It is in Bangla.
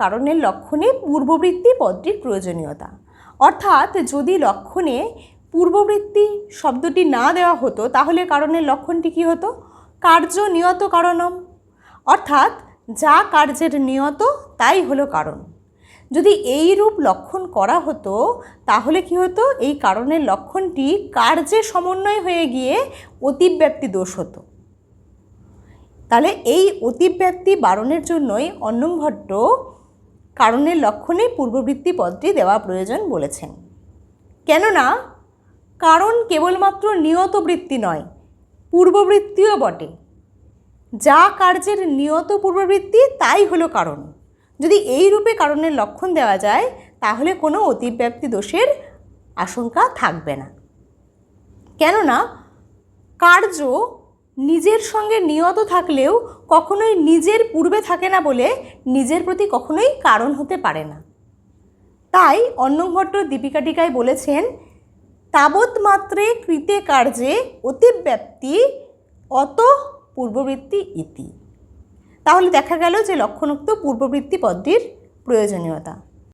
কারণের লক্ষণে পূর্ববৃত্তি পদটির প্রয়োজনীয়তা। অর্থাৎ যদি লক্ষণে পূর্ববৃত্তি শব্দটি না দেওয়া হতো তাহলে কারণের লক্ষণটি কী হতো? কার্য নিয়ত কারণম, অর্থাৎ যা কার্যের নিয়ত তাই হলো কারণ। যদি এই রূপ লক্ষণ করা হতো তাহলে কি হতো? এই কারণের লক্ষণটি কার্যে সমন্বয় হয়ে গিয়ে অতিব্যাপ্তি দোষ হতো। তাহলে এই অতিব্যাপ্তি বারণের জন্যই অন্নং ভট্ট কারণের লক্ষণে পূর্ববৃত্তি পদটি দেওয়া প্রয়োজন বলেছেন। কেননা কারণ কেবলমাত্র নিয়ত বৃত্তি নয়, পূর্ববৃত্তিও বটে। যা কার্যের নিয়ত পূর্ববৃত্তি তাই হলো কারণ। যদি এই রূপে কারণের লক্ষণ দেওয়া যায় তাহলে কোনো অতিব্যাপ্তি দোষের আশঙ্কা থাকবে না। কেননা কার্য নিজের সঙ্গে নিয়ত থাকলেও কখনোই নিজের পূর্বে থাকে না বলে নিজের প্রতি কখনোই কারণ হতে পারে না। তাই অন্নং ভট্ট দীপিকা টিকায় বলেছেন, তাবৎ মাত্রে কৃতে কার্যে অতিব্যাপ্তি অত পূর্ববৃত্তি ইতি। তাহলে দেখা গেল যে লক্ষণোক্ত পূর্ববৃত্তি পদটির প্রয়োজনীয়তা।